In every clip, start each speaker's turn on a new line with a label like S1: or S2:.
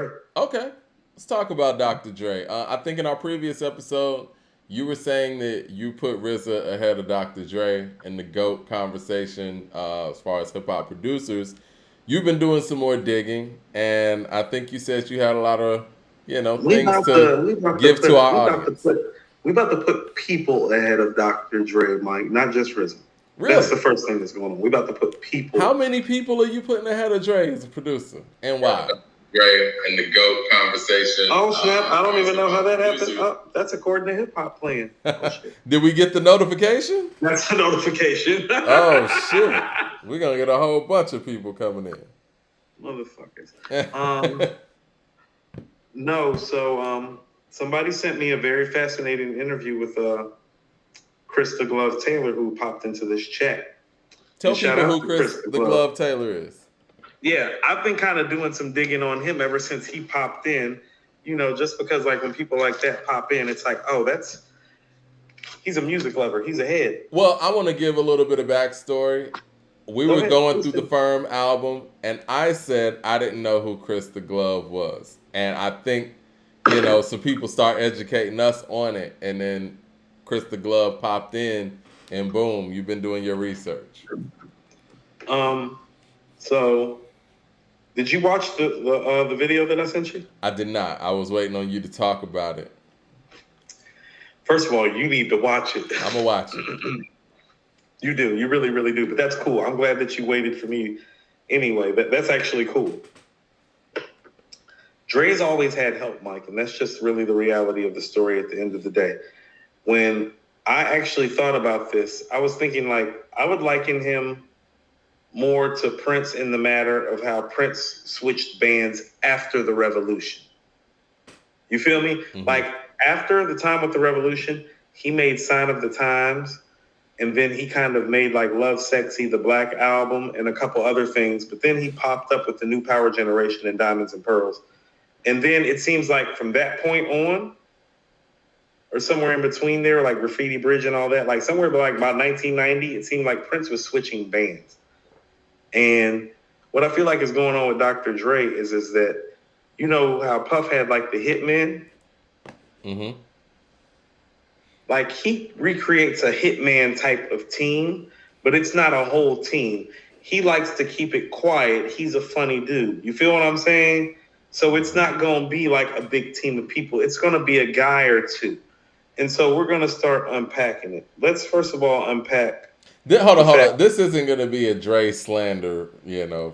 S1: Dre.
S2: Okay, let's talk about Dr. Dre. I think in our previous episode, you were saying that you put RZA ahead of Dr. Dre in the GOAT conversation as far as hip hop producers. You've been doing some more digging, and I think you said you had a lot of,
S1: We
S2: things
S1: about
S2: to
S1: to we about to
S2: give to
S1: put
S2: our
S1: we about to
S2: audience.
S1: put we about to put people ahead of Dr. Dre, Mike, not just RZA. That's
S2: Really?
S1: the first thing that's going on. We about to put
S2: How
S1: people.
S2: many people are you putting ahead of Dre as a producer, and why?
S1: Dre and the GOAT conversation. Oh snap! I don't even know how that happened. Oh, that's according to hip hop playing. Oh shit!
S2: Did we get the notification?
S1: That's a notification.
S2: Oh shit! We're gonna get a whole bunch of people coming
S1: Motherfuckers.
S2: in.
S1: No, so somebody sent me a very fascinating interview with Chris the Glove Taylor, who popped into this chat.
S2: Tell
S1: And shout
S2: people
S1: out
S2: who
S1: to
S2: Chris
S1: Chris the
S2: the
S1: Glove.
S2: Glove Taylor is.
S1: Yeah, I've been kind of doing some digging on him ever since he popped in. You know, just because like when people like that pop in, it's like, oh, he's a music lover. He's ahead.
S2: Well, I want to give a little bit of backstory. We
S1: Go
S2: were
S1: ahead.
S2: going through the Firm album, and I said I didn't know who Chris the Glove was, and I think some people start educating us on it, and then Chris the Glove popped in, and boom, you've been doing your research.
S1: So did you watch the video that I sent you?
S2: I did not. I was waiting on you to talk about it.
S1: First of all, you need to watch it.
S2: I'm gonna watch it.
S1: You do. You really, really do. But that's cool. I'm glad that you waited for me anyway. That's actually cool. Dre's always had help, Mike, and that's just really the reality of the story at the end of the day. When I actually thought about this, I was thinking like I would liken him more to Prince in the matter of how Prince switched bands after the revolution. You feel me?
S2: Mm-hmm.
S1: Like after the time with the revolution, he made Sign of the Times. And then he kind of made like Love Sexy, the Black Album, and a couple other things. But then he popped up with the New Power Generation and Diamonds and Pearls. And then it seems like from that point on, or somewhere in between there, like Graffiti Bridge and all that, like somewhere like about 1990, it seemed like Prince was switching bands. And what I feel like is going on with Dr. Dre is that, you know how Puff had like the Hitmen?
S2: Mm-hmm.
S1: Like he recreates a hitman type of team, but it's not a whole team. He likes to keep it quiet. He's a funny dude. You feel what I'm saying? So it's not going to be like a big team of people. It's going to be a guy or two. And so we're going to start unpacking it. Let's first of all unpack.
S2: Hold on. This isn't going to be a Dre slander,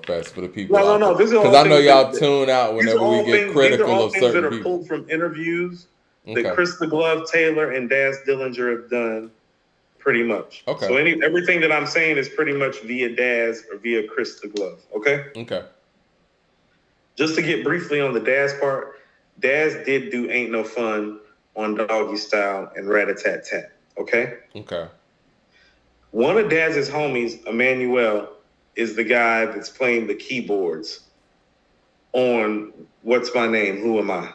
S2: fest for the people out
S1: No.
S2: there. Because I know y'all tune out whenever we get critical of certain people.
S1: These are all things that are pulled from interviews that Chris the Glove Taylor and Daz Dillinger have done, pretty much.
S2: Okay.
S1: So everything that I'm saying is pretty much via Daz or via Chris the Glove. Okay.
S2: Okay.
S1: Just to get briefly on the Daz part, Daz did do Ain't No Fun on Doggy Style and Rat-a-Tat-Tat. Okay.
S2: Okay.
S1: One of Daz's homies, Emmanuel, is the guy that's playing the keyboards on What's My Name? Who Am I?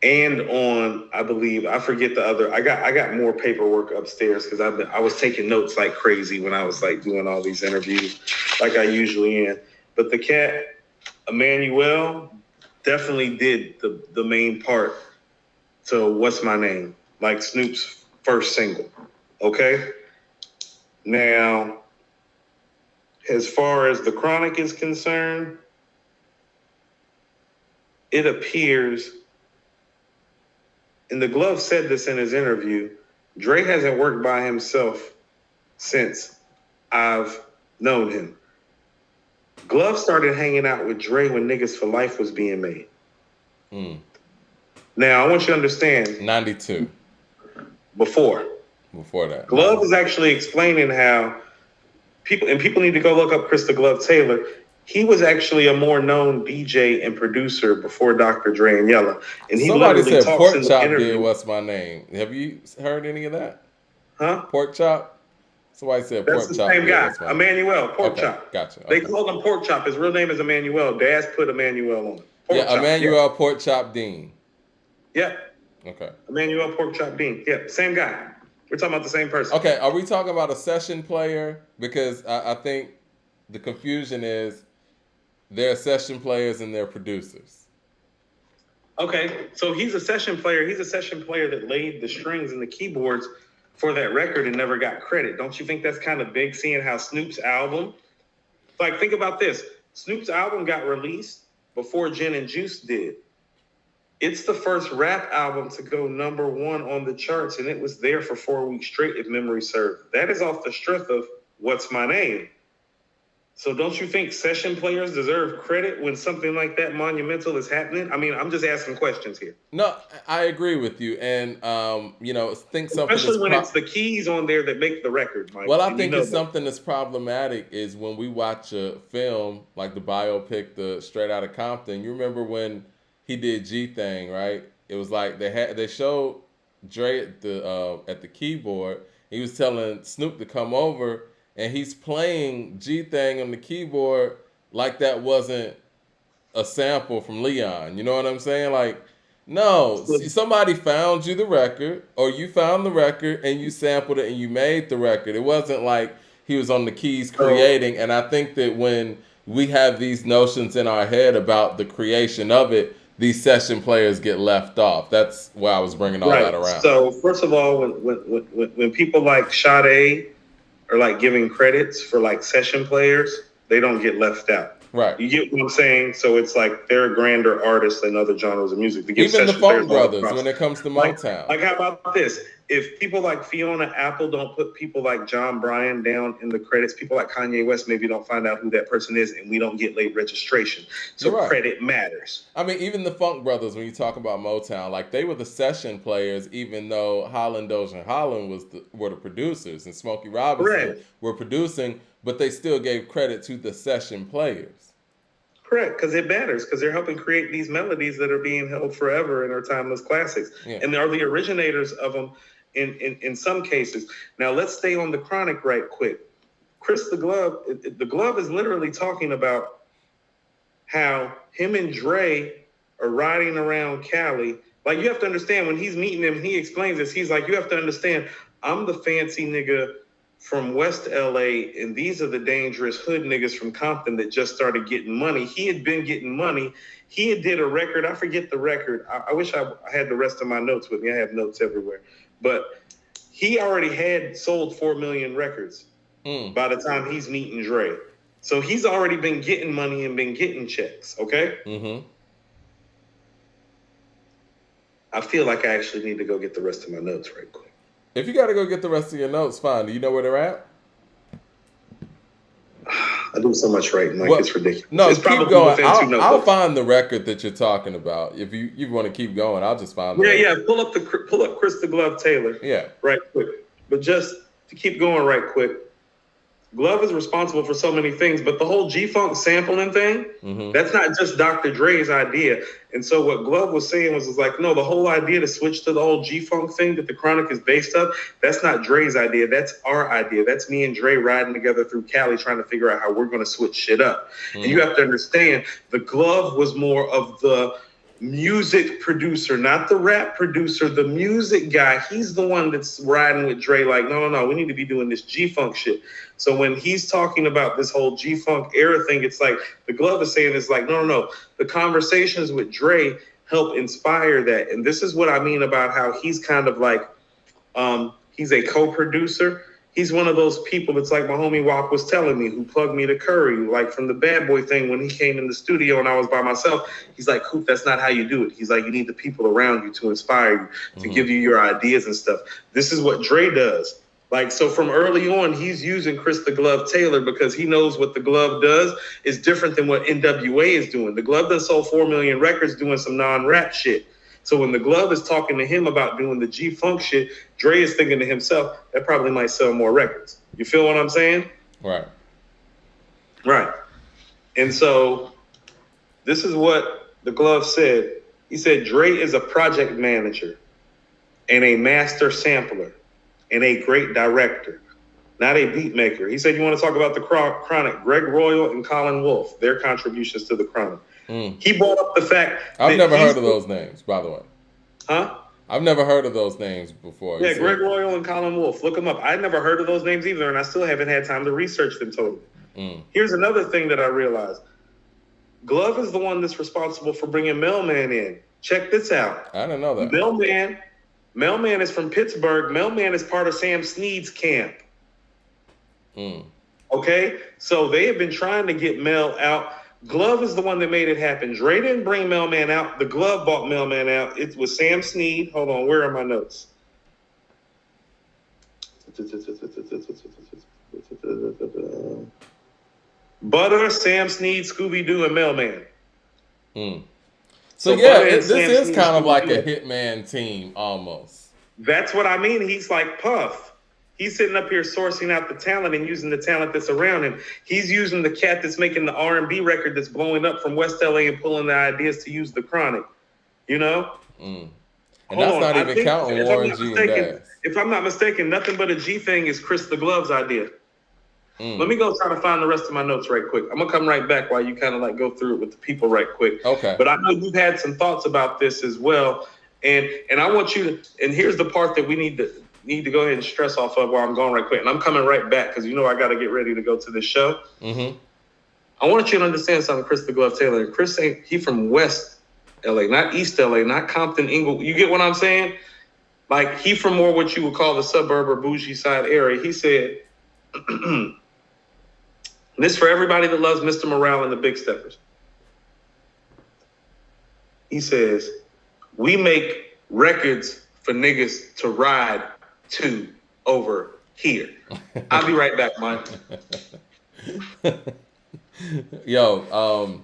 S1: And on, I believe, I forget the other. I got more paperwork upstairs because I was taking notes like crazy when I was like doing all these interviews, like I usually am. But the cat, Emmanuel, definitely did the main part to What's My Name, like Snoop's first single. Okay. Now, as far as the Chronic is concerned, it appears. And the Glove said this in his interview, Dre hasn't worked by himself since I've known him. Glove started hanging out with Dre when Niggas for Life was being made. Now, I want you to understand.
S2: 92.
S1: Before
S2: that.
S1: Glove is actually explaining how people need to go look up Chris the Glove Taylor. He was actually a more known DJ and producer before Dr. Dre and Yella. And he
S2: somebody
S1: said
S2: Pork Chop did What's My Name. Have you heard any of that?
S1: Huh?
S2: Pork Chop? Somebody said
S1: That's
S2: Pork Chop.
S1: That's the same guy, Emmanuel, Pork Chop.
S2: Gotcha.
S1: They called him Pork Chop. His real name is Emmanuel. Daz put Emmanuel on.
S2: Emmanuel Pork Chop Dean.
S1: Yeah.
S2: Okay.
S1: Emmanuel Pork Chop Dean. Yeah, same guy. We're talking about the same person.
S2: Okay, are we talking about a session player? Because I think the confusion is They're session players and they're producers.
S1: Okay, so he's a session player. He's a session player that laid the strings and the keyboards for that record and never got credit. Don't you think that's kind of big, seeing how Snoop's album, like, think about this. Snoop's album got released before Gin and Juice did. It's the first rap album to go #1 on the charts, and it was there for 4 weeks straight, if memory serves. That is off the strength of What's My Name? So don't you think session players deserve credit when something like that monumental is happening? I mean, I'm just asking questions here.
S2: No, I agree with you, and think something.
S1: Especially when it's the keys on there that make the record, Mike.
S2: Well, I think it's something that's problematic is when we watch a film like the biopic, the Straight Outta Compton. You remember when he did G Thing, right? It was like they showed Dre at the keyboard. He was telling Snoop to come over, and he's playing G Thing on the keyboard like that wasn't a sample from Leon. You know what I'm saying? Like, no, somebody found you the record, or you found the record and you sampled it and you made the record. It wasn't like he was on the keys creating. And I think that when we have these notions in our head about the creation of it, these session players get left off. That's why I was bringing all that around.
S1: So first of all, when people like Sade are like giving credits for like session players, they don't get left out.
S2: Right.
S1: You get what I'm saying? So it's like they're grander artists than other genres of music.
S2: Even the Funk Brothers, when it comes to Motown.
S1: Like how about this? If people like Fiona Apple don't put people like John Bryan down in the credits, people like Kanye West maybe don't find out who that person is, and we don't get late registration. So credit matters.
S2: I mean, even the Funk Brothers, when you talk about Motown, like they were the session players, even though Holland, Dozier, and Holland were the producers, and Smokey Robinson were producing, but they still gave credit to the session players.
S1: Correct, because it matters, because they're helping create these melodies that are being held forever and are timeless classics. Yeah. And they are the originators of them in some cases. Now, let's stay on the Chronic right quick. Chris the Glove is literally talking about how him and Dre are riding around Cali. Like, you have to understand, when he's meeting him, he explains this. He's like, you have to understand, I'm the fancy nigga from West LA, and these are the dangerous hood niggas from Compton that just started getting money. He had been getting money. He had did a record. I forget the record. I wish I had the rest of my notes with me. I have notes everywhere. But he already had sold 4 million records by the time he's meeting Dre. So he's already been getting money and been getting checks, okay? Mm-hmm. I feel like I actually need to go get the rest of my notes right quick.
S2: If you got to go get the rest of your notes, fine. Do you know where they're at?
S1: I do so much writing, Mike. It's ridiculous.
S2: No,
S1: it's
S2: keep going. I'll find the record that you're talking about. If you want to keep going, I'll just find the record.
S1: Yeah. Pull up Chris the Glove Taylor.
S2: Yeah.
S1: Right quick. But just to keep going right quick, Glove is responsible for so many things, but the whole G-Funk sampling thing, that's not just Dr. Dre's idea. And so what Glove was saying was like, no, the whole idea to switch to the whole G-Funk thing that the Chronic is based on, that's not Dre's idea. That's our idea. That's me and Dre riding together through Cali trying to figure out how we're going to switch shit up. And you have to understand, the Glove was more of the music producer, not the rap producer, the music guy. He's the one that's riding with Dre like, no, we need to be doing this G-Funk shit. So when he's talking about this whole G-Funk era thing, it's like the Glove is saying it's like, no. The conversations with Dre help inspire that. And this is what I mean about how he's kind of like, he's a co-producer. He's one of those people that's like my homie Wop was telling me, who plugged me to Curry, like from the Bad Boy thing when he came in the studio and I was by myself. He's like, Coop, that's not how you do it. He's like, you need the people around you to inspire you, to give you your ideas and stuff. This is what Dre does. Like, so from early on, he's using Chris the Glove Taylor because he knows what the Glove does is different than what NWA is doing. The Glove done sold 4 million records doing some non-rap shit. So when the Glove is talking to him about doing the G-Funk shit, Dre is thinking to himself, that probably might sell more records. You feel what I'm saying?
S2: Right.
S1: And so this is what the Glove said. He said, Dre is a project manager and a master sampler and a great director, not a beat maker. He said, you want to talk about the Chronic, Greg Royal and Colin Wolfe, their contributions to the Chronic. He brought up the fact
S2: I've never heard of those names, by the way.
S1: Huh?
S2: I've never heard of those names before.
S1: Yeah, Greg Royal and Colin Wolfe. Look them up. I'd never heard of those names either, and I still haven't had time to research them totally. Here's another thing that I realized. Glove is the one that's responsible for bringing Mailman in. Check this out.
S2: I didn't know that.
S1: Mailman is from Pittsburgh. Mailman is part of Sam Snead's camp. Okay? So they have been trying to get Mel out. Glove is the one that made it happen. Dre didn't bring Mailman out. The Glove bought Mailman out. It was Sam Snead. Hold on, where are my notes? Butter, Sam Snead, Scooby-Doo, and Mailman.
S2: So yeah, this is kind of like a hitman team almost.
S1: That's what I mean. He's like Puff. He's sitting up here sourcing out the talent and using the talent that's around him. He's using the cat that's making the R&B record that's blowing up from West LA and pulling the ideas to use the Chronic. You know?
S2: And that's not even counting Warren G and Daz.
S1: If I'm not mistaken, Nothing But a G Thing is Chris the Glove's idea. Let me go try to find the rest of my notes right quick. I'm going to come right back while you kind of like go through it with the people right quick.
S2: Okay.
S1: But I know you've had some thoughts about this as well. And I want you to, and here's the part that we need to go ahead and stress off of while I'm going right quick. And I'm coming right back because I got to get ready to go to this show. I want you to understand something, Chris the Glove Taylor. Chris he from West LA, not East LA, not Compton, Inglewood. You get what I'm saying? Like he from more what you would call the suburb or bougie side area. He said, this for everybody that loves Mr. Morale and the Big Steppers. He says, we make records for niggas to ride to over here. I'll be right back, Mike.
S2: Yo,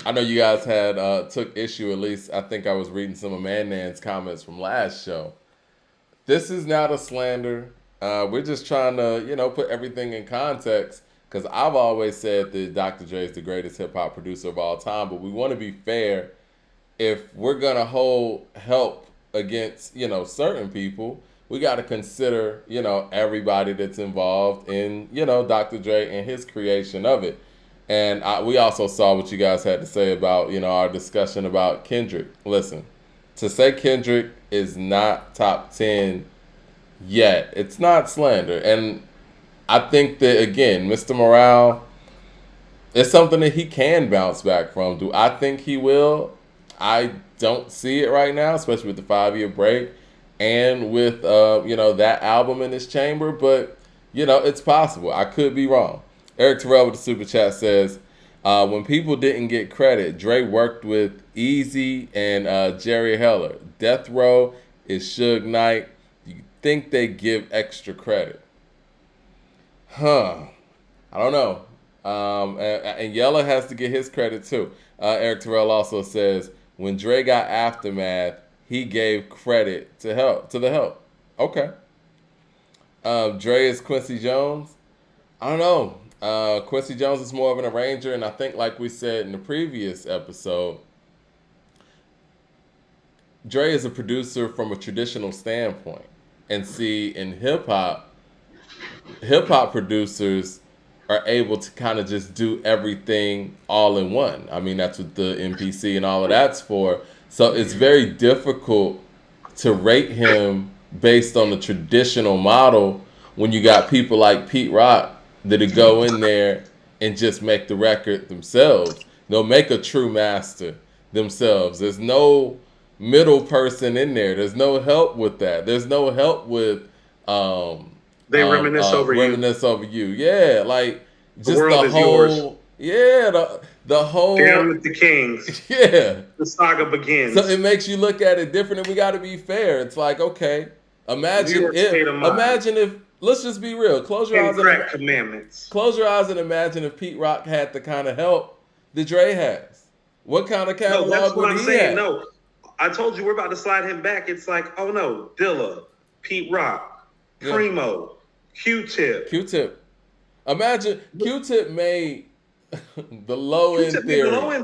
S2: I know you guys had took issue, at least I think I was reading some of Mannan's comments from last show. This is not a slander. We're just trying to, put everything in context because I've always said that Dr. Dre is the greatest hip-hop producer of all time, but we want to be fair. If we're going to hold help against, certain people, we got to consider, everybody that's involved in, Dr. Dre and his creation of it. And we also saw what you guys had to say about, our discussion about Kendrick. Listen, to say Kendrick is not top 10 yet, it's not slander. And I think that, again, Mr. Morale, it's something that he can bounce back from. Do I think he will? I don't see it right now, especially with the 5-year break and with, that album in his chamber. But, it's possible. I could be wrong. Eric Terrell with the Super Chat says, when people didn't get credit, Dre worked with Easy and Jerry Heller. Death Row is Suge Knight. You think they give extra credit? I don't know. And Yella has to get his credit too. Eric Terrell also says, when Dre got Aftermath, he gave credit to the help. Okay. Dre is Quincy Jones. I don't know. Quincy Jones is more of an arranger, and I think, like we said in the previous episode, Dre is a producer from a traditional standpoint. And see, in hip-hop producers are able to kind of just do everything all in one. I mean, that's what the MPC and all of that's for. So it's very difficult to rate him based on the traditional model when you got people like Pete Rock that go in there and just make the record themselves. They'll make a true master themselves. There's no middle person in there. There's no help with that. There's no help with
S1: they reminisce over
S2: you. Yeah, like just
S1: the world
S2: the
S1: is
S2: whole
S1: yours.
S2: Yeah, the whole
S1: Down with the Kings.
S2: Yeah.
S1: The saga begins.
S2: So it makes you look at it different, and we got to be fair. It's like, okay, imagine if let's just be real. Close your eyes and imagine if Pete Rock had the kind of help that Dre has. What kind of catalog would he have?
S1: No, I told you we're about to slide him back. It's like, oh no, Dilla, Pete Rock, Primo, Q-Tip.
S2: Imagine Q-Tip made the low-end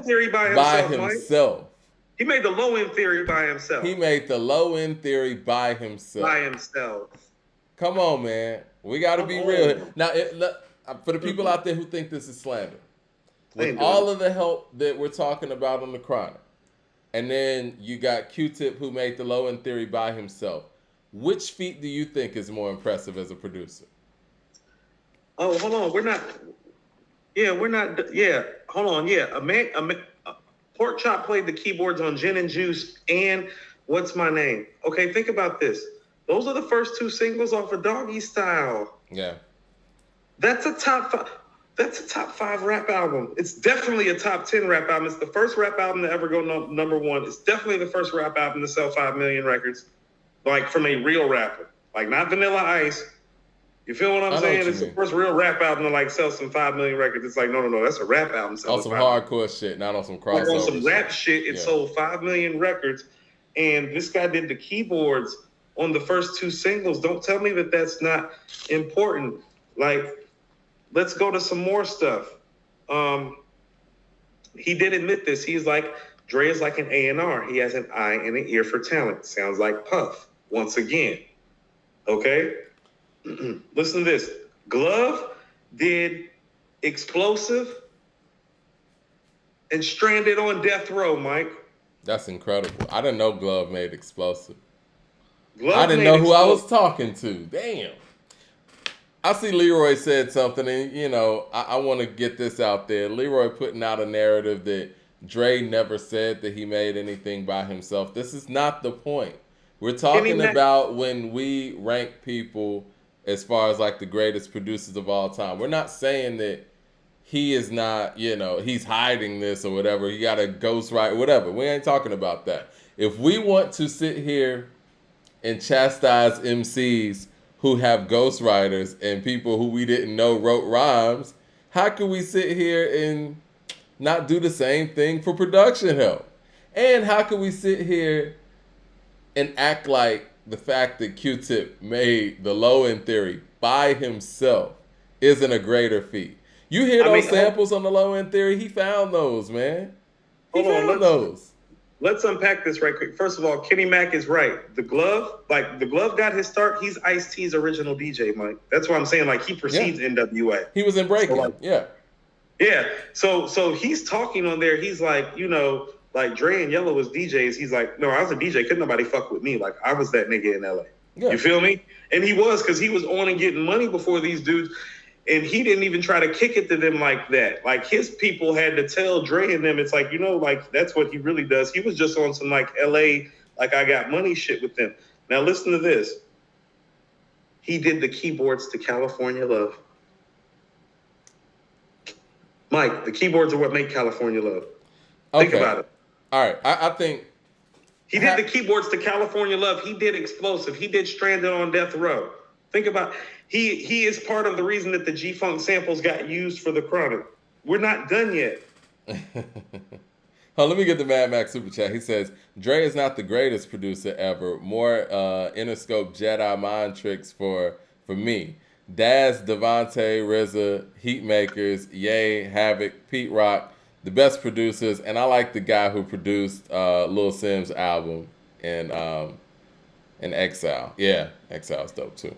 S2: theory by himself.
S1: He made the low-end theory by himself.
S2: Come on, man. We got to be real. Now, for the people out there who think this is slander, with all of the help that we're talking about on the Chronic, and then you got Q-Tip who made the low-end theory by himself, which feat do you think is more impressive as a producer?
S1: Oh, hold on. We're not. Yeah, we're not. Yeah, hold on. Yeah, Pork Chop played the keyboards on Gin and Juice and What's My Name. Okay, think about this. Those are the first two singles off of Doggy Style.
S2: Yeah.
S1: That's a top five. That's a top five rap album. It's definitely a top 10 rap album. It's the first rap album to ever go number one. It's definitely the first rap album to sell 5 million records, like from a real rapper, like not Vanilla Ice. You feel what I'm
S2: I know what
S1: saying?
S2: you
S1: It's the
S2: mean.
S1: first real rap album to like sell some 5 million records. It's like, no, that's a rap album selling
S2: On some
S1: 5 million.
S2: hardcore shit, not on some
S1: Like on
S2: crossover
S1: some rap shit, it
S2: Yeah.
S1: sold 5 million records. And this guy did the keyboards on the first two singles. Don't tell me that that's not important. Like, let's go to some more stuff. He did admit this. He's like, Dre is like an A&R. He has an eye and an ear for talent. Sounds like Puff once again. Okay? Listen to this. Glove did Explosive and Stranded on Death Row, Mike.
S2: That's incredible. I didn't know Glove made Explosive.
S1: Glove
S2: I didn't
S1: made
S2: know who I was
S1: Explosive.
S2: talking to. Damn. I see Leroy said something, and I want to get this out there. Leroy putting out a narrative that Dre never said that he made anything by himself. This is not the point. We're talking about when we rank people as far as like the greatest producers of all time. We're not saying that he is not, he's hiding this or whatever. He got a ghostwriter, whatever. We ain't talking about that. If we want to sit here and chastise MCs who have ghostwriters and people who we didn't know wrote rhymes, how can we sit here and not do the same thing for production help? And how can we sit here and act like the fact that Q-Tip made the Low End Theory by himself isn't a greater feat? You hear those samples on the Low End Theory? He found those, man. He found those.
S1: Let's unpack this right quick. First of all, Kenny Mack is right. The Glove got his start. He's Ice-T's original DJ, Mike. That's what I'm saying. Like, he precedes NWA.
S2: He was in breaking.
S1: So,
S2: yeah.
S1: Yeah. So he's talking on there. He's like, like Dre and Yellow was DJs. He's like, no, I was a DJ. Couldn't nobody fuck with me. Like, I was that nigga in LA. Yeah. You feel me? And he was, because he was on and getting money before these dudes. And he didn't even try to kick it to them like that. Like, his people had to tell Dre and them, it's like, like, that's what he really does. He was just on some, like, LA, like, I got money shit with them. Now, listen to this. He did the keyboards to California Love. Mike, the keyboards are what make California Love.
S2: Okay.
S1: Think about it.
S2: All right. I think
S1: he did the keyboards to California Love. He did Explosive. He did Stranded on Death Row. Think about he is part of the reason that the G-Funk samples got used for the Chronic. We're not done yet.
S2: Let me get the Mad Max super chat. He says, Dre is not the greatest producer ever. More Interscope Jedi mind tricks for me. Daz, Devontae, RZA, Heatmakers, Ye, Havoc, Pete Rock, the best producers, and I like the guy who produced Lil Sim's album and Exile. Yeah, Exile's dope too.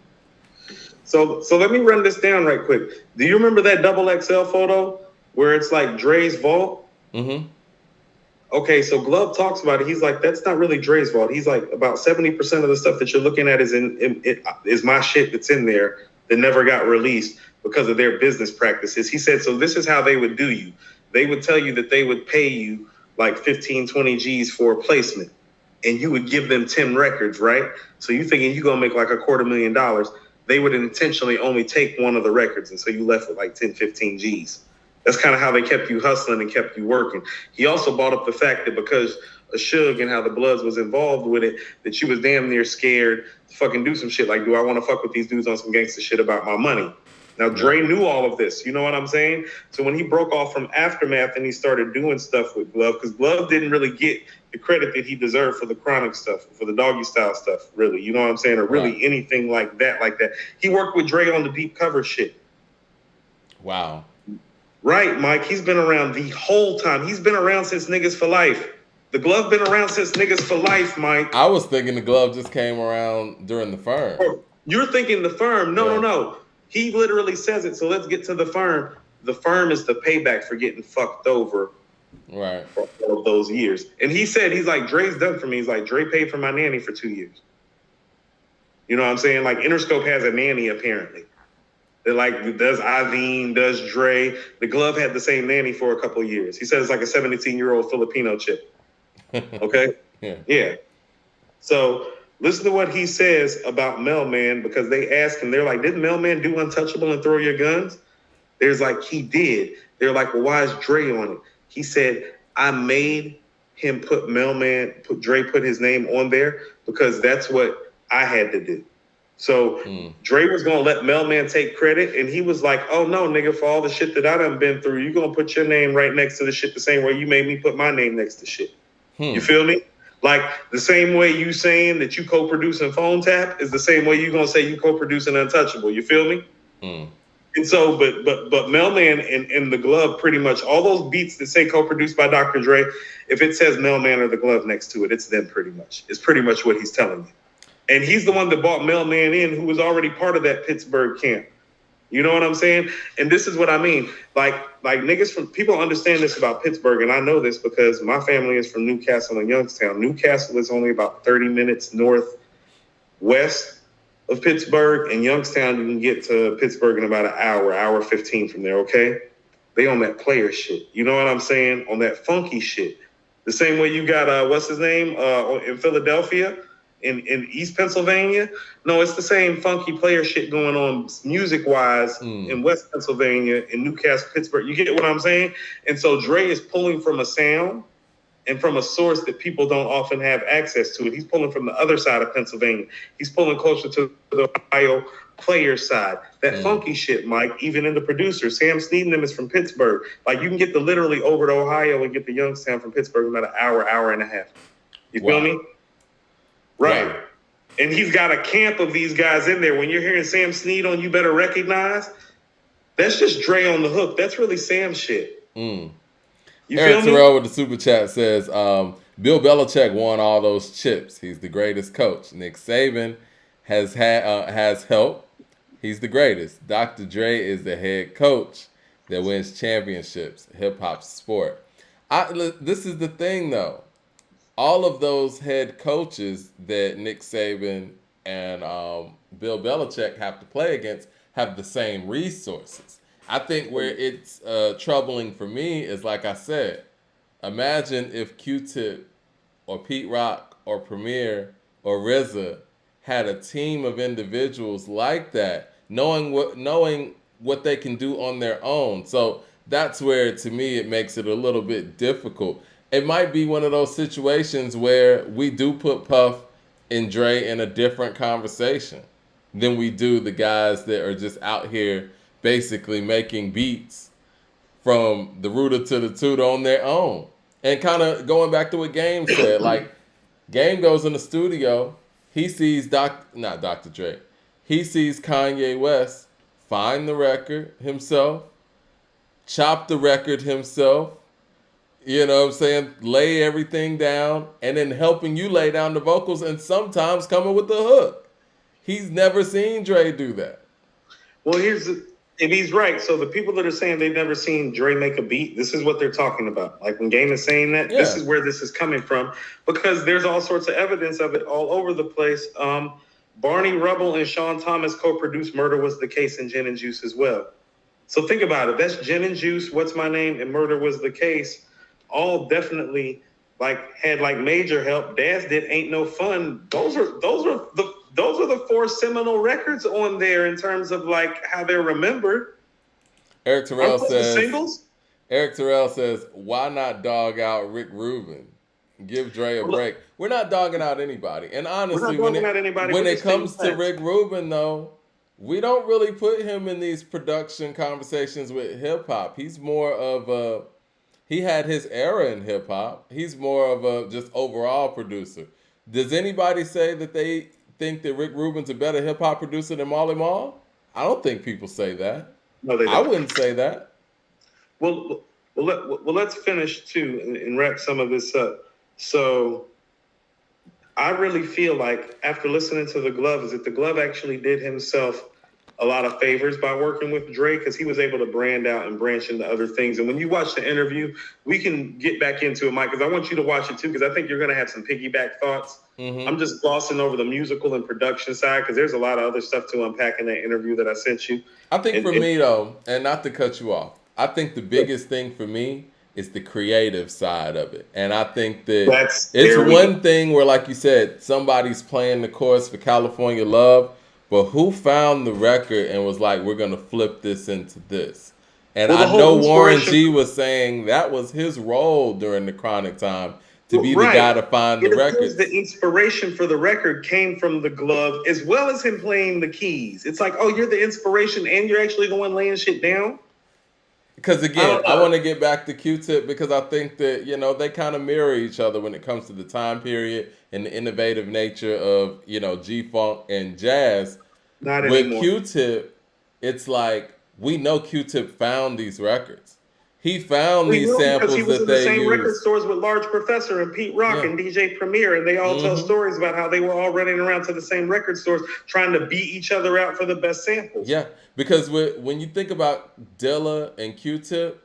S1: So let me run this down right quick. Do you remember that double XL photo where it's like Dre's vault?
S2: Mm-hmm.
S1: Okay, so Glove talks about it. He's like, that's not really Dre's vault. He's like, about 70% of the stuff that you're looking at is my shit that's in there that never got released because of their business practices. He said, so this is how they would do you. They would tell you that they would pay you like 15, 20 G's for a placement, and you would give them 10 records, right? So you thinking you're going to make like $250,000. They would intentionally only take one of the records, and so you left with like 10, 15 G's. That's kind of how they kept you hustling and kept you working. He also brought up the fact that because of Suge and how the Bloods was involved with it, that you was damn near scared to fucking do some shit. Like, do I want to fuck with these dudes on some gangster shit about my money? Now, Dre knew all of this. You know what I'm saying? So when he broke off from Aftermath and he started doing stuff with Glove, because Glove didn't really get the credit that he deserved for the Chronic stuff, for the Doggy Style stuff, really. You know what I'm saying? Or really anything like that. He worked with Dre on the deep cover shit.
S2: Wow.
S1: Right, Mike. He's been around the whole time. He's been around since Niggas for Life. The Glove been around since Niggas for Life, Mike.
S2: I was thinking the Glove just came around during the Firm.
S1: You're thinking the Firm. No. He literally says it. So let's get to the Firm. The Firm is the payback for getting fucked over.
S2: Right.
S1: For all of those years. And he said, he's like, Dre's done for me. He's like, Dre paid for my nanny for 2 years. You know what I'm saying? Like, Interscope has a nanny, apparently. that like does Iveen, does Dre. The Glove had the same nanny for a couple of years. He said it's like a 17-year-old Filipino chick. Okay? Yeah. So listen to what he says about Mailman, because they asked him, they're like, didn't Mailman do Untouchable and Throw Your Guns? There's like, he did. They're like, well, why is Dre on it? He said, I made him put Dre put his name on there because that's what I had to do. So Dre was going to let Mailman take credit, and he was like, oh, no, nigga, for all the shit that I done been through, you're going to put your name right next to the shit the same way you made me put my name next to shit. You feel me? Like, the same way you saying that you co-producing Phone Tap is the same way you going to say you co-producing Untouchable. You feel me? And so, but Mailman and The Glove, pretty much all those beats that say co-produced by Dr. Dre, if it says Mailman or The Glove next to it, it's them pretty much. It's pretty much what he's telling you. And he's the one that brought Mailman in, who was already part of that Pittsburgh camp. You know what I'm saying? And this is what I mean. Like niggas from, people understand this about Pittsburgh, and I know this because my family is from Newcastle and Youngstown. Newcastle is only about 30 minutes northwest of Pittsburgh, and Youngstown, you can get to Pittsburgh in about an hour 15 from there, okay? They on that player shit. You know what I'm saying? On that funky shit. The same way you got, what's his name, in Philadelphia, in East Pennsylvania. No, it's the same funky player shit going on music-wise in West Pennsylvania, in Newcastle, Pittsburgh. You get what I'm saying? And so Dre is pulling from a sound and from a source that people don't often have access to it. He's pulling from the other side of Pennsylvania. He's pulling closer to the Ohio player side. That funky shit, Mike, even in the producer. Sam Snead and them is from Pittsburgh. Like, you can get literally over to Ohio and get to Youngstown from Pittsburgh in about an hour and a half. You feel me? Right. Wow. And he's got a camp of these guys in there. When you're hearing Sam Snead on You Better Recognize, that's just Dre on the hook. That's really Sam shit. You
S2: Eric Terrell with the super chat says, Bill Belichick won all those chips. He's the greatest coach. Nick Saban has help. He's the greatest. Dr. Dre is the head coach that wins championships. Hip hop sport. This is the thing, though. All of those head coaches that Nick Saban and Bill Belichick have to play against have the same resources. I think where it's troubling for me is, like I said, imagine if Q-Tip or Pete Rock or Premier or RZA had a team of individuals like that, knowing what they can do on their own. So that's where, to me, it makes it a little bit difficult. It might be one of those situations where we do put Puff and Dre in a different conversation than we do the guys that are just out here basically making beats from the rooter to the tutor on their own. And kind of going back to what Game said, like, Game goes in the studio, he sees not Dr. Dre, he sees Kanye West find the record himself, chop the record himself, you know what I'm saying, lay everything down, and then helping you lay down the vocals and sometimes coming with the hook. He's never seen Dre do that.
S1: Well, and he's right. So the people that are saying they've never seen Dre make a beat, this is what they're talking about. Like, when Game is saying that, This is where this is coming from, because there's all sorts of evidence of it all over the place. Barney Rubble and Sean Thomas co-produced Murder Was the Case and Gin and Juice as well. So think about it. That's Gin and Juice, What's My Name, and Murder Was the Case. All definitely had major help. Daz did Ain't No Fun. Those are the four seminal records on there in terms of how they're remembered.
S2: Eric Terrell says, why not dog out Rick Rubin? Give Dre a break. We're not dogging out anybody. And honestly, when it comes to Rick Rubin, though, we don't really put him in these production conversations with hip hop. He's more of he had his era in hip hop. He's more of a just overall producer. Does anybody say that they think that Rick Rubin's a better hip hop producer than Marley Marl? I don't think people say that.
S1: No, they don't.
S2: I wouldn't say that.
S1: Well, let's finish too and wrap some of this up. So I really feel like after listening to The Glove, is that The Glove actually did himself a lot of favors by working with Dre because he was able to brand out and branch into other things. And when you watch the interview, we can get back into it, Mike, because I want you to watch it too, because I think you're going to have some piggyback thoughts.
S2: Mm-hmm.
S1: I'm just glossing over the musical and production side because there's a lot of other stuff to unpack in that interview that I sent you.
S2: I think for me though, and not to cut you off, I think the biggest thing for me is the creative side of it. And I think that it's one thing where, like you said, somebody's playing the chorus for California Love, but who found the record and was like, we're going to flip this into this? And I know Warren G was saying that was his role during the Chronic time, to be the guy to find the records.
S1: The inspiration for the record came from the glove, as well as him playing the keys. It's like, oh, you're the inspiration and you're actually the one laying shit down?
S2: Because again, I want to get back to Q-Tip because I think that, you know, they kind of mirror each other when it comes to the time period and the innovative nature of, you know, G-Funk and jazz.
S1: Not
S2: with
S1: anymore.
S2: Q-Tip, it's like we know Q-Tip found these records. He found these samples
S1: because he was
S2: that
S1: in the same
S2: used.
S1: record stores with Large Professor and Pete Rock and DJ Premier, and they all tell stories about how they were all running around to the same record stores trying to beat each other out for the best samples.
S2: Yeah, because when you think about Dilla and Q-Tip,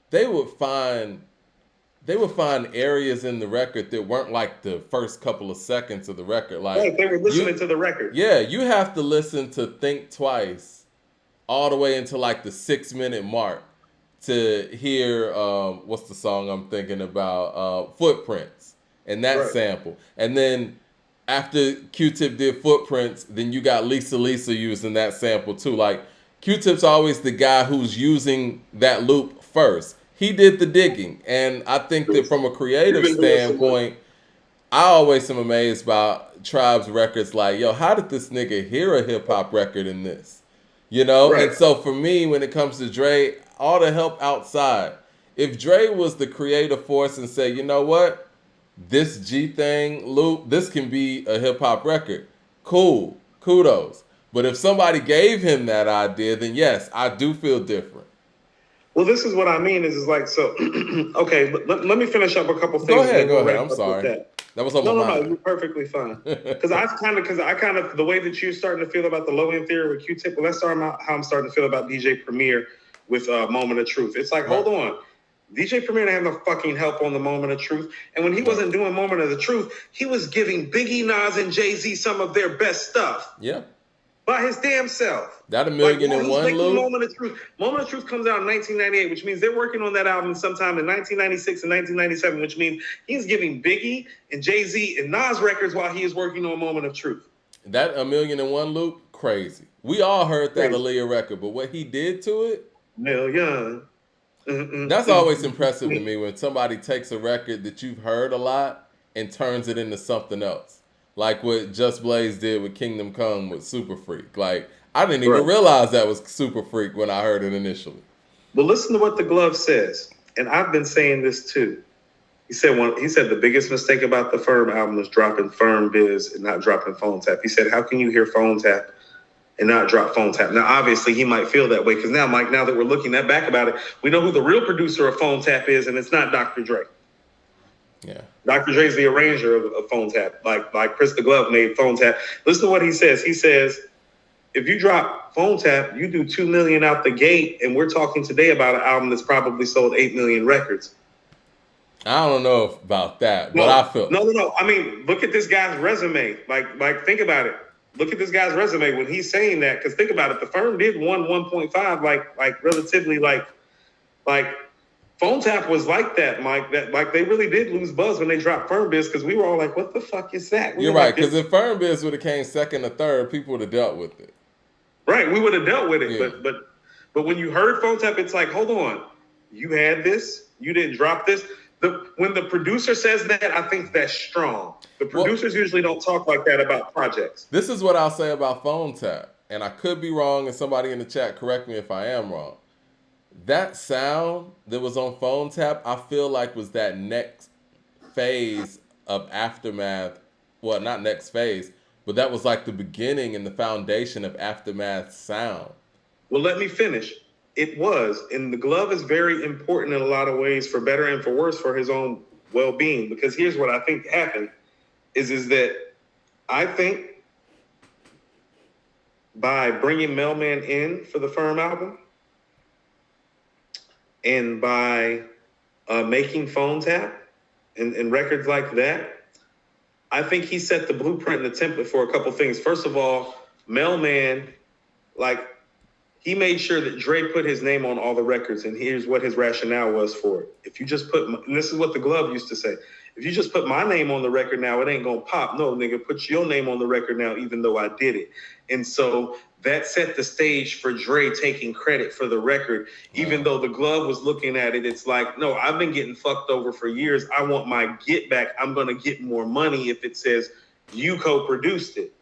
S2: they would find areas in the record that weren't like the first couple of seconds of the record. Like
S1: they were listening to the record.
S2: Yeah, you have to listen to Think Twice all the way into like the 6-minute mark to hear what's the song I'm thinking about? Footprints and that sample. And then after Q-Tip did Footprints, then you got Lisa using that sample too. Like Q-Tip's always the guy who's using that loop first. He did the digging. And I think that from a creative standpoint, I always am amazed by Tribe's records. Like, yo, how did this nigga hear a hip hop record in this? You know? And so for me, when it comes to Dre, all the help outside. If Dre was the creative force and say, you know what? This G thing loop, this can be a hip hop record. Cool. Kudos. But if somebody gave him that idea, then yes, I do feel different.
S1: Well, this is what I mean is like, so, okay, let me finish up a couple things.
S2: Go ahead. I'm sorry. That was on my mind.
S1: No, you're perfectly fine. Because I kind of, the way that you're starting to feel about the low end theory with Q-Tip, well, let's start about how I'm starting to feel about DJ Premier with Moment of Truth. It's like, hold on. DJ Premier didn't have no fucking help on the Moment of Truth. And when he wasn't doing Moment of the Truth, he was giving Biggie, Nas, and Jay-Z some of their best stuff.
S2: Yeah.
S1: By his damn self.
S2: That $1 million in one loop.
S1: Moment of Truth. Moment of Truth comes out in 1998, which means they're working on that album sometime in 1996 and 1997, which means he's giving Biggie and Jay-Z and Nas records while he is working on Moment of Truth.
S2: That $1 million in one loop, crazy. We all heard that Aaliyah record, but what he did to it,
S1: million.
S2: That's always impressive to me when somebody takes a record that you've heard a lot and turns it into something else. Like what Just Blaze did with Kingdom Come with Super Freak. Like, I didn't even realize that was Super Freak when I heard it initially.
S1: But listen to what the glove says. And I've been saying this too. He said the biggest mistake about the Firm album was dropping Firm Biz and not dropping Phone Tap. He said, how can you hear Phone Tap and not drop Phone Tap? Now, obviously, he might feel that way because now, Mike, now that we're looking back about it, we know who the real producer of Phone Tap is, and it's not Dr. Dre.
S2: Yeah.
S1: Dr. Dre's the arranger of Phone Tap, like Chris the Glove made Phone Tap. Listen to what he says. He says, if you drop Phone Tap, you do 2 million out the gate, and we're talking today about an album that's probably sold 8 million records.
S2: I don't know about that, but I feel.
S1: No. I mean, look at this guy's resume. Like think about it. Look at this guy's resume when he's saying that. Because think about it, the Firm did 1.5, like relatively like Phone Tap was like that, Mike. That like they really did lose buzz when they dropped Firm Biz because we were all like, "What the fuck is that?"
S2: You're right, because if Firm Biz would have came second or third, people would have dealt with it.
S1: Right, we would have dealt with it. Yeah. But when you heard Phone Tap, it's like, hold on, you had this, you didn't drop this. When the producer says that, I think that's strong. The producers usually don't talk like that about projects.
S2: This is what I'll say about Phone Tap, and I could be wrong, and somebody in the chat correct me if I am wrong. That sound that was on Phone Tap, I feel like was that next phase of Aftermath. Well, not next phase, but that was like the beginning and the foundation of Aftermath's sound.
S1: Well, let me finish. It was, and the glove is very important in a lot of ways, for better and for worse, for his own well-being. Because here's what I think happened: is that I think by bringing Mailman in for the Firm album and by making Phone Tap and records like that. I think he set the blueprint and the template for a couple things. First of all, Mailman, like, he made sure that Dre put his name on all the records, and here's what his rationale was for it. If you just put, and this is what the Glove used to say, if you just put my name on the record now, it ain't gonna pop. No, nigga, put your name on the record now, even though I did it. And so that set the stage for Dre taking credit for the record, even though the Glove was looking at it. It's like, no, I've been getting fucked over for years. I want my get back. I'm gonna get more money if it says you co-produced it.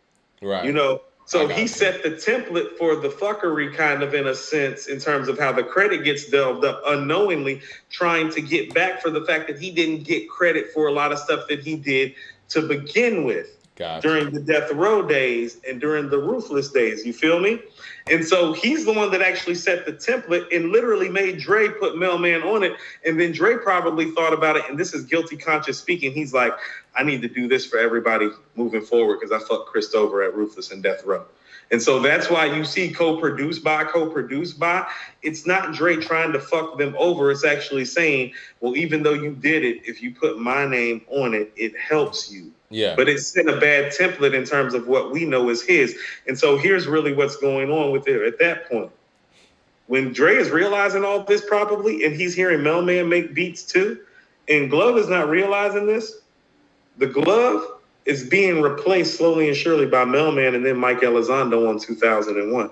S2: Right.
S1: You know, so he set the template for the fuckery, kind of, in a sense, in terms of how the credit gets delved up unknowingly, trying to get back for the fact that he didn't get credit for a lot of stuff that he did to begin with. During the Death Row days and during the Ruthless days. You feel me? And so he's the one that actually set the template and literally made Dre put Mailman on it. And then Dre probably thought about it, and this is guilty conscious speaking. He's like, I need to do this for everybody moving forward because I fucked Chris over at Ruthless and Death Row. And so that's why you see co-produced by. It's not Dre trying to fuck them over. It's actually saying, well, even though you did it, if you put my name on it, it helps you.
S2: Yeah.
S1: But it's in a bad template in terms of what we know is his. And so here's really what's going on with it at that point. When Dre is realizing all this probably, and he's hearing Mailman make beats too, and Glove is not realizing this, the Glove is being replaced slowly and surely by Mailman and then Mike Elizondo on 2001.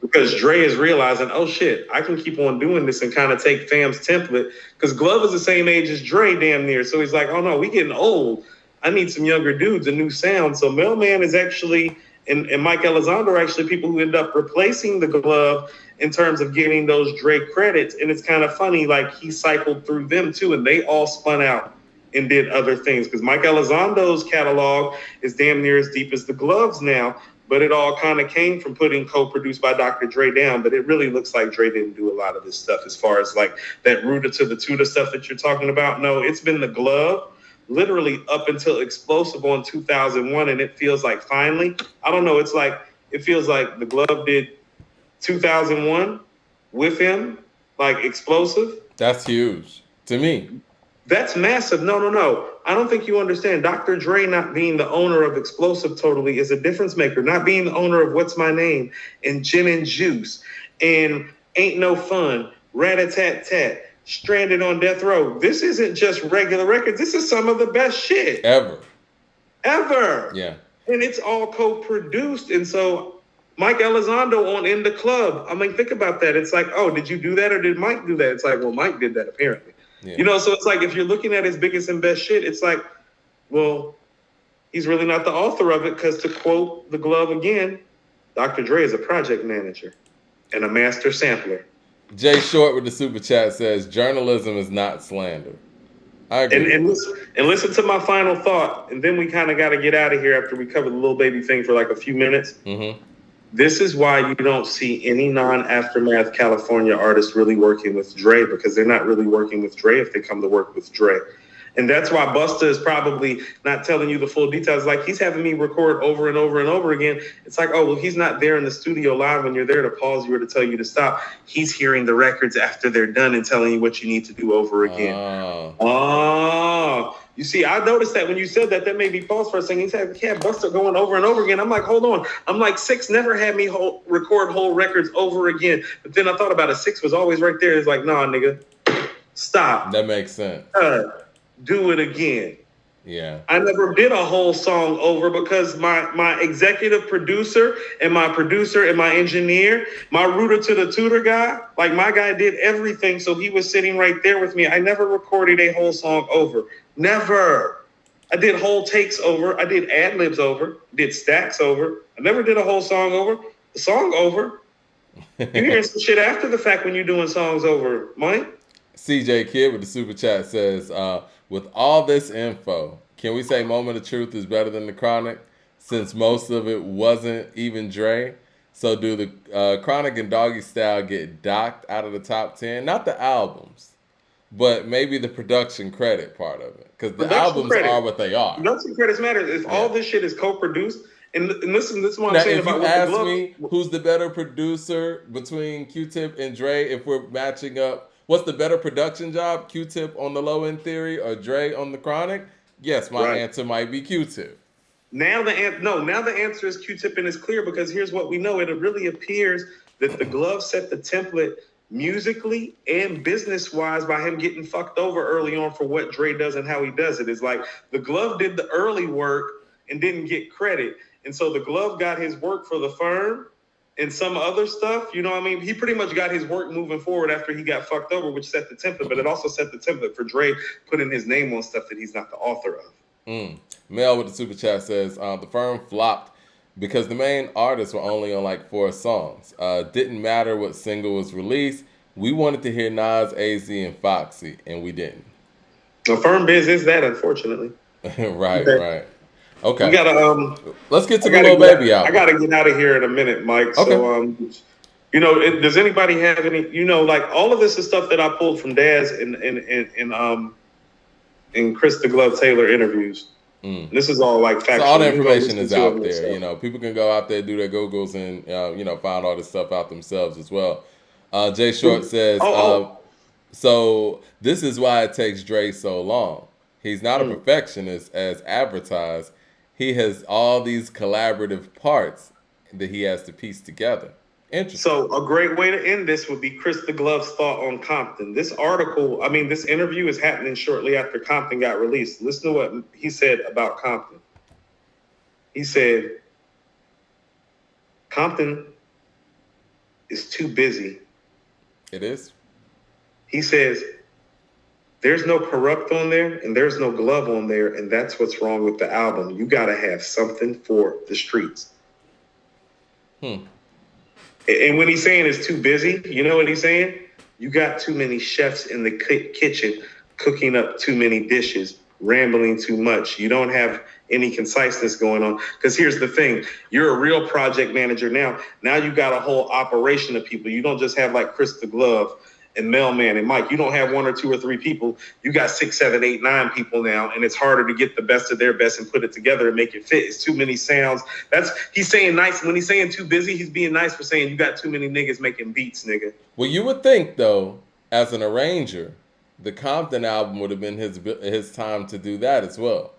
S1: Because Dre is realizing, oh shit, I can keep on doing this and kind of take Fam's template. Because Glove is the same age as Dre damn near. So he's like, oh no, we getting old. I need some younger dudes, a new sound. So Mailman is actually, and Mike Elizondo are actually people who end up replacing the Glove in terms of getting those Dre credits. And it's kind of funny, like he cycled through them too, and they all spun out and did other things. Because Mike Elizondo's catalog is damn near as deep as the Glove's now, but it all kind of came from putting co-produced by Dr. Dre down. But it really looks like Dre didn't do a lot of this stuff as far as like that Rooter to the Tutor stuff that you're talking about. No, it's been the Glove literally up until Explosive on 2001, and it feels like finally, I don't know, it's like, it feels like the Glove did 2001 with him, like Explosive.
S2: That's huge to me.
S1: That's massive. No. I don't think you understand. Dr. Dre not being the owner of Explosive totally is a difference maker. Not being the owner of What's My Name and Gin and Juice and Ain't No Fun, Rat-a-tat-tat, Stranded on Death Row. This isn't just regular records. This is some of the best shit.
S2: Ever.
S1: Yeah. And it's all co-produced. And so Mike Elizondo on In the Club. I mean, think about that. It's like, oh, did you do that or did Mike do that? It's like, well, Mike did that apparently. Yeah. You know, so it's like if you're looking at his biggest and best shit, it's like, well, he's really not the author of it because, to quote the Glove again, Dr. Dre is a project manager and a master sampler.
S2: Jay Short with the super chat says, journalism is not slander. I agree.
S1: And listen to my final thought, and then we kind of got to get out of here after we cover the Lil Baby thing for like a few minutes.
S2: Mm-hmm.
S1: This is why you don't see any non-Aftermath California artists really working with Dre, because they're not really working with Dre if they come to work with Dre. And that's why Busta is probably not telling you the full details. Like, he's having me record over and over and over again. It's like, oh, well, he's not there in the studio live when you're there to pause you or to tell you to stop. He's hearing the records after they're done and telling you what you need to do over again. Oh. You see, I noticed that when you said that, that made me pause for a second. He said, yeah, Busta going over and over again. I'm like, hold on. I'm like, Six never had me record whole records over again. But then I thought about it. Six was always right there. It's like, nah, nigga, stop.
S2: That makes sense.
S1: Do it again.
S2: Yeah.
S1: I never did a whole song over because my executive producer and my engineer, my Rooter to the Tutor guy, like my guy did everything. So he was sitting right there with me. I never recorded a whole song over. Never. I did whole takes over. I did ad-libs over. Did stacks over. I never did a whole song over. The song over. You hear some shit after the fact when you're doing songs over, Mike.
S2: CJ Kid with the super chat says, with all this info, can we say Moment of Truth is better than The Chronic since most of it wasn't even Dre? So do the Chronic and Doggy Style get docked out of the top 10? Not the albums, but maybe the production credit part of it. Because the albums are what they are.
S1: Production credits matter. If all this shit is co-produced And listen, this is what I'm
S2: Now,
S1: saying
S2: if
S1: about
S2: you
S1: what the
S2: ask
S1: glove.
S2: me who's the better producer between Q-Tip and Dre, if we're matching up, what's the better production job? Q-Tip on the Low End Theory or Dre on the Chronic? Yes, my
S1: Right.
S2: answer might be Q-Tip.
S1: Now now the answer is Q-Tip and it's clear because here's what we know. It really appears that the glove set the template musically and business wise by him getting fucked over early on for what Dre does and how he does it. It's like the glove did the early work and didn't get credit. And so the glove got his work for the firm and some other stuff. You know what I mean? He pretty much got his work moving forward after he got fucked over, which set the template, but it also set the template for Dre putting his name on stuff that he's not the author of.
S2: Mel with the super chat says the firm flopped because the main artists were only on like 4 songs. Didn't matter what single was released. We wanted to hear Nas, AZ, and Foxy, and we didn't.
S1: The firm biz is that, unfortunately.
S2: Right,
S1: Okay.
S2: right. Okay.
S1: We gotta
S2: Let's get to the Lil Baby album.
S1: I gotta get out of here in a minute, Mike.
S2: Okay.
S1: So does anybody have any? Like all of this is stuff that I pulled from Daz in Chris the Glove Taylor interviews. This is all like factual.
S2: So all the information is out there. People can go out there, do their Googles, and find all this stuff out themselves as well. Jay Short says, so this is why it takes Dre so long. He's not a perfectionist as advertised. He has all these collaborative parts that he has to piece together. Interesting.
S1: So a great way to end this would be Chris the Glove's thought on Compton. This interview is happening shortly after Compton got released. Listen to what he said about Compton. He said, Compton is too busy.
S2: It is.
S1: He says, there's no Corrupt on there and there's no Glove on there, and that's what's wrong with the album. You got to have something for the streets. And when he's saying it's too busy, you know what he's saying? You got too many chefs in the kitchen cooking up too many dishes, rambling too much. You don't have any conciseness going on. Because here's the thing. You're a real project manager now. Now you got a whole operation of people. You don't just have like Chris the Glove and Mailman and Mike. You don't have 1 or 2 or 3 people. You got 6, 7, 8, 9 people now, and it's harder to get the best of their best and put it together and make it fit. It's too many sounds. He's saying nice. When he's saying too busy, he's being nice for saying you got too many niggas making beats, nigga.
S2: Well, you would think though, as an arranger, the Compton album would have been his time to do that as well.